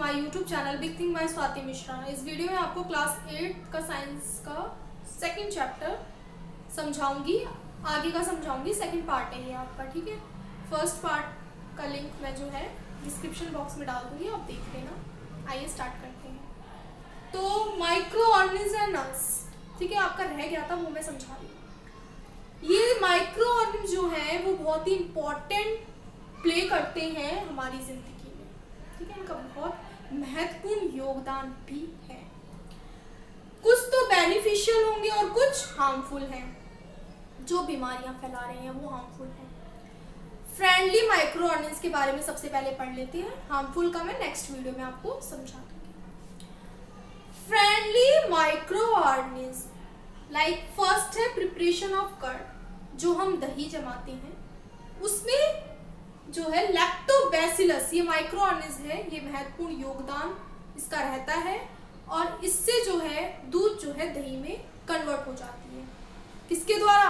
My YouTube channel big thing by Swati Mishra. इस video में आपको क्लास 8 का साइंस का सेकंड चैप्टर समझाऊंगी, आगे का समझाऊंगी। सेकंड पार्ट है ये आपका, ठीक है। फर्स्ट पार्ट का लिंक मैं जो है डिस्क्रिप्शन बॉक्स में डाल दूंगी, आप देख लेना। आइए स्टार्ट करते हैं। तो माइक्रो ऑर्गेनिजम्स, ठीक है, आपका रह गया था वो मैं समझा रही हूँ। ये माइक्रो ऑर्गेनिज्म जो है वो बहुत ही इम्पोर्टेंट प्ले करते हैं हमारी जिंदगी में, ठीक है। इनका बहुत महत्वपूर्ण योगदान भी है। कुछ तो बेनिफिशियल होंगे और कुछ हार्मफुल हैं। जो बीमारियां फैला रहे हैं वो हार्मफुल हैं। फ्रेंडली माइक्रो ऑर्गेनिज्म के बारे में सबसे पहले पढ़ लेते हैं। हार्मफुल का मैं नेक्स्ट वीडियो में आपको समझा दूंगी। Friendly micro organism like first है प्रिपरेशन ऑफ कर्ड, जो हम दही जमाते हैं उसमें जो है लैक्टोबैसिलस, ये माइक्रो ऑर्गेनिज्म है, ये महत्वपूर्ण योगदान इसका रहता है। और इससे जो है दूध जो है दही में कन्वर्ट हो जाती है। किसके द्वारा?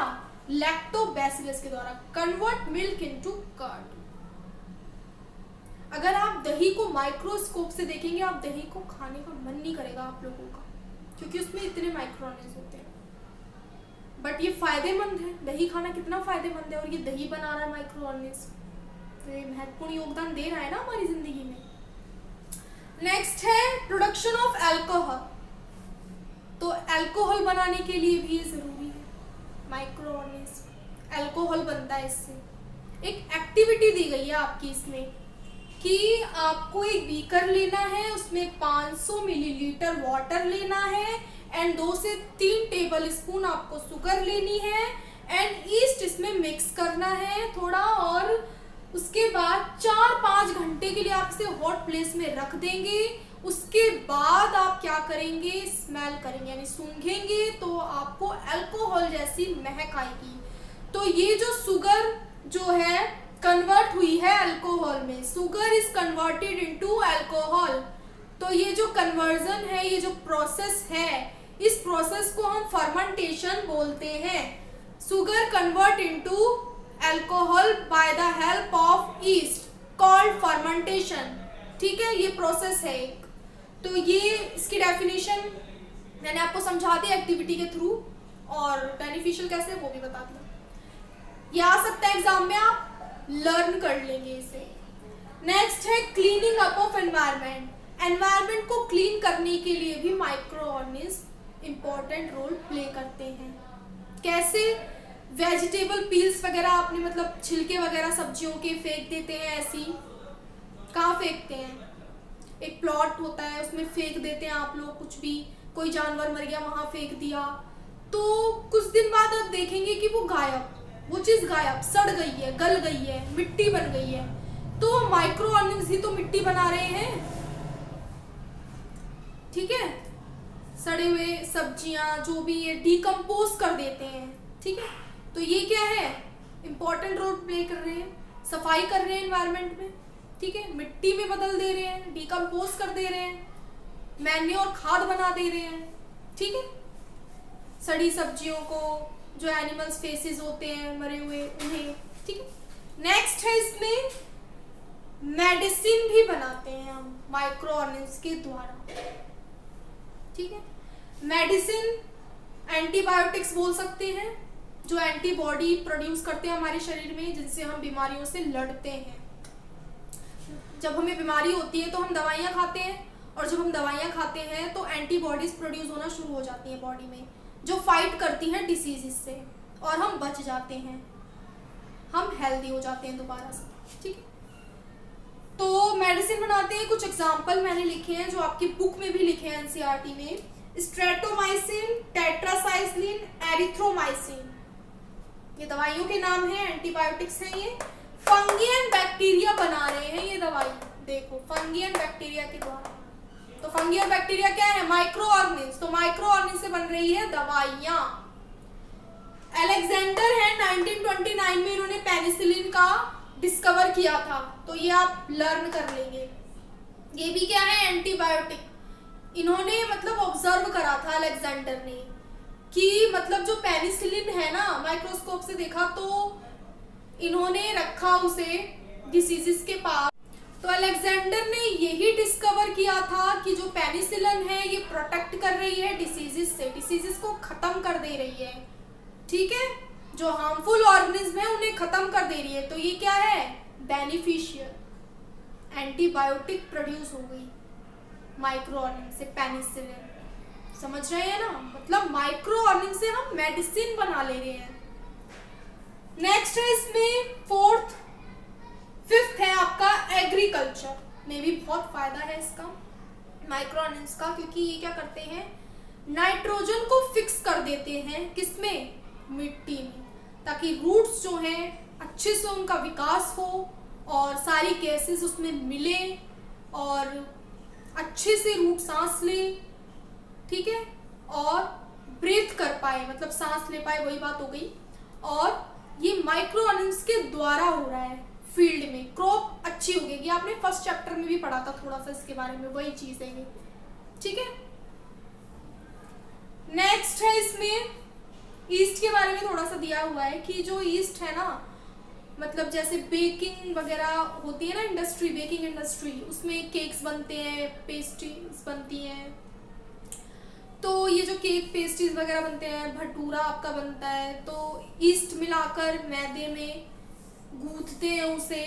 लैक्टोबैसिलस के द्वारा। Convert milk into curd. अगर आप दही को माइक्रोस्कोप से देखेंगे, आप दही को खाने का मन नहीं करेगा आप लोगों का, क्योंकि उसमें इतने माइक्रो ऑर्गेनिज्म होते हैं। बट ये फायदेमंद है, दही खाना कितना फायदेमंद है। और ये दही बना रहा है माइक्रो ऑर्गेनिज्म, तो ये महत्वपूर्ण योगदान दे रहा है ना हमारी जिंदगी में। नेक्स्ट है प्रोडक्शन ऑफ अल्कोहल। तो अल्कोहल बनाने के लिए भी ये जरूरी है। माइक्रो ऑर्गेनिज्म अल्कोहल बनता है इससे। एक एक्टिविटी दी गई है आपकी इसमें कि आपको एक बीकर लेना है, उसमें 500 मिलीलीटर वाटर लेना है एंड 2 से 3 टेबल स्पून आपको शुगर लेनी है एंड ईस्ट इसमें मिक्स करना है थोड़ा। और उसके बाद 4-5 घंटे के लिए आप इसे हॉट प्लेस में रख देंगे। उसके बाद आप क्या करेंगे? स्मेल करेंगे, यानी सूंघेंगे तो आपको अल्कोहल जैसी महक आएगी। तो ये जो शुगर जो है कन्वर्ट हुई है अल्कोहल में, sugar is converted into alcohol. तो ये जो कन्वर्जन है, ये जो प्रोसेस है, इस प्रोसेस को हम फर्मेंटेशन बोलते हैं। Sugar convert into alcohol by the help of east called fermentation, ठीक है। ये प्रोसेस है एक। तो ये इसकी डेफिनेशन मैंने आपको समझा दी एक्टिविटी के थ्रू, और बेनिफिशियल कैसे वो भी बता दिया। ये आ सकता है एग्जाम में, आप लर्न कर लेंगे इसे। नेक्स्ट है cleaning up of environment. Environment को क्लीन करने के लिए भी microorganism important role play करते हैं। कैसे? वेजिटेबल पील्स वगैरह आपने मतलब छिलके वगैरह सब्जियों के फेंक देते हैं ऐसी। कहाँ फेंकते हैं? एक प्लॉट होता है उसमें फेंक देते हैं आप लोग, कुछ भी, कोई जानवर मर गया वहां फेंक दिया, तो कुछ दिन बाद आप देखेंगे कि वो गायब, वो चीज गायब, सड़ गई है, गल गई है, मिट्टी बन गई है। तो माइक्रो ऑर्गेनिज्म ही तो मिट्टी बना रहे हैं, ठीक है। सड़े हुए सब्जियां जो भी ये डिकम्पोज कर देते हैं, ठीक है। तो ये क्या है? इंपॉर्टेंट रोल प्ले कर रहे हैं, सफाई कर रहे हैं एनवायरनमेंट में, ठीक है। मिट्टी में बदल दे रहे हैं, डिकम्पोज कर दे रहे हैं, मैन्योर खाद बना दे रहे हैं, ठीक है। सड़ी सब्जियों को, जो एनिमल्स फेसेस होते हैं मरे हुए, उन्हें, ठीक है। नेक्स्ट है इसमें मेडिसिन भी बनाते हैं हम माइक्रो ऑर्गेनिज्म के द्वारा, ठीक है। मेडिसिन एंटीबायोटिक्स बोल सकते हैं, जो एंटीबॉडी प्रोड्यूस करते हैं हमारे शरीर में, जिनसे हम बीमारियों से लड़ते हैं। जब हमें बीमारी होती है तो हम दवाइयाँ खाते हैं, और जब हम दवाइयाँ खाते हैं तो एंटीबॉडीज प्रोड्यूस होना शुरू हो जाती हैं बॉडी में, जो फाइट करती हैं डिसीज से, और हम बच जाते हैं, हम हेल्दी हो जाते हैं दोबारा से, ठीक है। तो मेडिसिन बनाते हैं। कुछ एग्जाम्पल मैंने लिखे हैं जो आपकी बुक में भी लिखे हैं एनसीईआरटी में। स्ट्रेप्टोमाइसिन, टेट्रासाइक्लिन, एरिथ्रोमाइसिन, ये दवाइयों के नाम हैं, एंटीबायोटिक्स हैं ये। फंगी एंड बैक्टीरिया बना रहे हैं ये दवाई, देखो, फंगी एंड बैक्टीरिया के द्वारा। तो फंगी और बैक्टीरिया क्या है? Micro organism. तो माइक्रो ऑर्गेनिज्म से बन रही है दवाइयां। अलेक्जेंडर है, 1929 में इन्होंने पेनिसिलिन का डिस्कवर किया था, तो ये आप लर्न कर लेंगे। ये भी क्या है? एंटीबायोटिक। इन्होंने मतलब ऑब्जर्व करा था अलेक्जेंडर ने कि मतलब जो पेनिसिलिन है ना, माइक्रोस्कोप से देखा तो इन्होंने रखा उसे डिसीजेस के पास। तो अलेक्जेंडर ने यही डिस्कवर किया था कि जो पेनिसिलिन है ये प्रोटेक्ट कर रही है डिसीजेस से, डिसीजेस को खत्म कर दे रही है, ठीक है, जो हार्मफुल ऑर्गेनिज्म है उन्हें खत्म कर दे रही है। तो ये क्या है, बेनिफिशियल एंटीबायोटिक प्रोड्यूस हो गई माइक्रो ऑर्गेनिज्म से, पेनिसिलिन। समझ रहे हैं ना, मतलब माइक्रो ऑर्गेनिज्म से हम मेडिसिन बना ले रहे हैं। नेक्स्ट है इसमें फिफ्थ है आपका एग्रीकल्चर में भी बहुत फायदा है इसका माइक्रो ऑर्गेनिज्म का, क्योंकि ये क्या करते हैं, नाइट्रोजन को फिक्स कर देते हैं किसमें, मिट्टी में, ताकि रूट्स जो हैं अच्छे से उनका विकास हो और सारी गैसेस उसमें मिले और अच्छे से रूट सांस ले, ठीक है, और ब्रीथ कर पाए, मतलब सांस ले पाए, वही बात हो गई। और ये माइक्रो ऑर्गेनिज्म के द्वारा हो रहा है फील्ड में, क्रॉप अच्छी होगी। आपने फर्स्ट चैप्टर में भी पढ़ा था थोड़ा सा इसके बारे में, वही चीज है ये, ठीक है। नेक्स्ट है इसमें ईस्ट के बारे में थोड़ा सा दिया हुआ है कि जो ईस्ट है ना, मतलब जैसे बेकिंग वगैरह होती है ना इंडस्ट्री, बेकिंग इंडस्ट्री, उसमें केक्स बनते हैं, पेस्ट्रीज बनती हैं, तो ये जो केक पेस्ट्रीज वगैरह बनते हैं, भटूरा आपका बनता है, तो ईस्ट मिलाकर मैदे में गूंथते हैं उसे,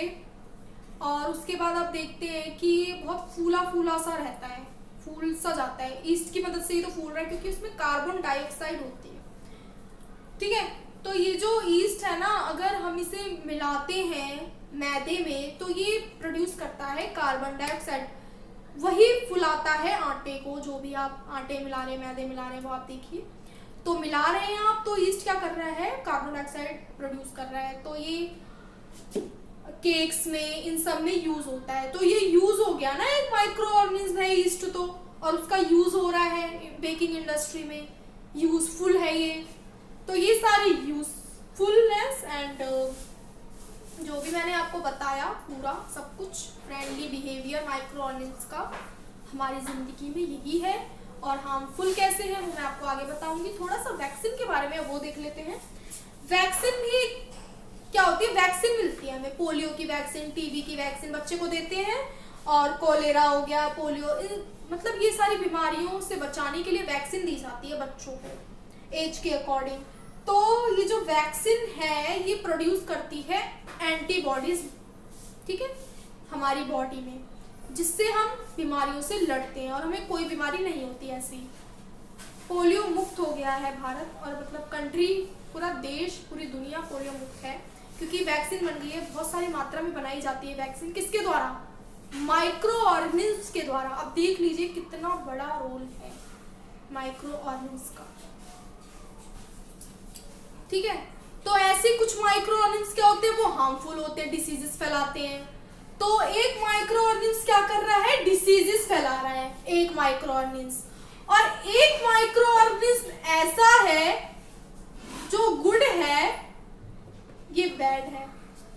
और उसके बाद आप देखते हैं कि ये बहुत फूला फूला सा रहता है, फूल सा जाता है, ईस्ट की मदद से ही तो फूल रहा है क्योंकि उसमें कार्बन डाइऑक्साइड होती है, ठीक है। तो ये जो ईस्ट है ना, अगर हम इसे मिलाते हैं मैदे में तो ये प्रोड्यूस करता है कार्बन डाइऑक्साइड, वही फुलाता है आटे को, जो भी आप आटे मिला रहे हैं, मैदे मिला रहे हैं, वो आप देखिए, तो मिला रहे हैं आप, तो ईस्ट क्या कर रहा है, कार्बन डाइऑक्साइड प्रोड्यूस कर रहा है। तो ये केक्स में, इन सब में यूज होता है। तो ये यूज हो गया ना, एक माइक्रो ऑर्गेनिज्म है ईस्ट, तो और उसका यूज हो रहा है बेकिंग इंडस्ट्री में, यूजफुल है ये। तो ये सारी यूजफुलनेस एंड जो भी मैंने आपको बताया पूरा सब कुछ, फ्रेंडली बिहेवियर माइक्रो ऑर्गेनिज्म का हमारी जिंदगी में यही है। और हार्मफुल कैसे है वो मैं आपको आगे बताऊंगी। थोड़ा सा वैक्सीन के बारे में वो देख लेते हैं। वैक्सीन भी क्या होती है, वैक्सीन मिलती है हमें, पोलियो की वैक्सीन, टीबी की वैक्सीन बच्चे को देते हैं, और कोलेरा हो गया, पोलियो, मतलब ये सारी बीमारियों से बचाने के लिए वैक्सीन दी जाती है बच्चों को एज के अकॉर्डिंग। तो ये जो वैक्सीन है ये प्रोड्यूस करती है एंटीबॉडीज, ठीक है, हमारी बॉडी में, जिससे हम बीमारियों से लड़ते हैं और हमें कोई बीमारी नहीं होती ऐसी। पोलियो मुक्त हो गया है भारत, और मतलब कंट्री, पूरा देश, पूरी दुनिया पोलियो मुक्त है, क्योंकि वैक्सीन बन गई है, बहुत सारी मात्रा में बनाई जाती है वैक्सीन। किसके द्वारा, माइक्रो ऑर्गेनिज्म के द्वारा। अब देख लीजिए कितना बड़ा रोल है माइक्रो ऑर्गेनिज्म का, ठीक है। तो ऐसे कुछ माइक्रो ऑर्गेनिज्म क्या होते हैं, वो हार्मफुल होते हैं, डिसीजेस फैलाते हैं। तो एक माइक्रो ऑर्गेनिज्म क्या कर रहा है, डिसीजेस फैला रहा है, एक माइक्रो ऑर्गेनिज्म। और एक माइक्रो ऑर्गेनिज्म ऐसा है जो गुड है, ये बैड है,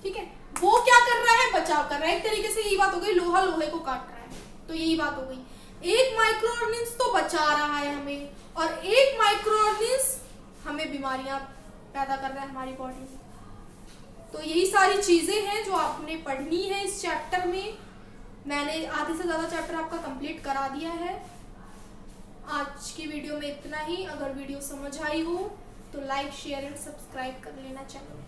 ठीक है। वो क्या कर रहा है, बचाव कर रहा है, एक तरीके से यही बात हो गई, लोहा लोहे को काट रहा है, तो यही बात हो गई। एक माइक्रो ऑर्गेनिज्म तो बचा रहा है हमें, और एक माइक्रो ऑर्गेनिज्म हमें बीमारियां पैदा कर रहा है हमारी बॉडी में। तो यही सारी चीजें हैं जो आपने पढ़नी है इस चैप्टर में। मैंने आधे से ज्यादा चैप्टर आपका कंप्लीट करा दिया है। आज की वीडियो में इतना ही। अगर वीडियो समझ आई हो तो लाइक, शेयर एंड सब्सक्राइब कर लेना चैनल।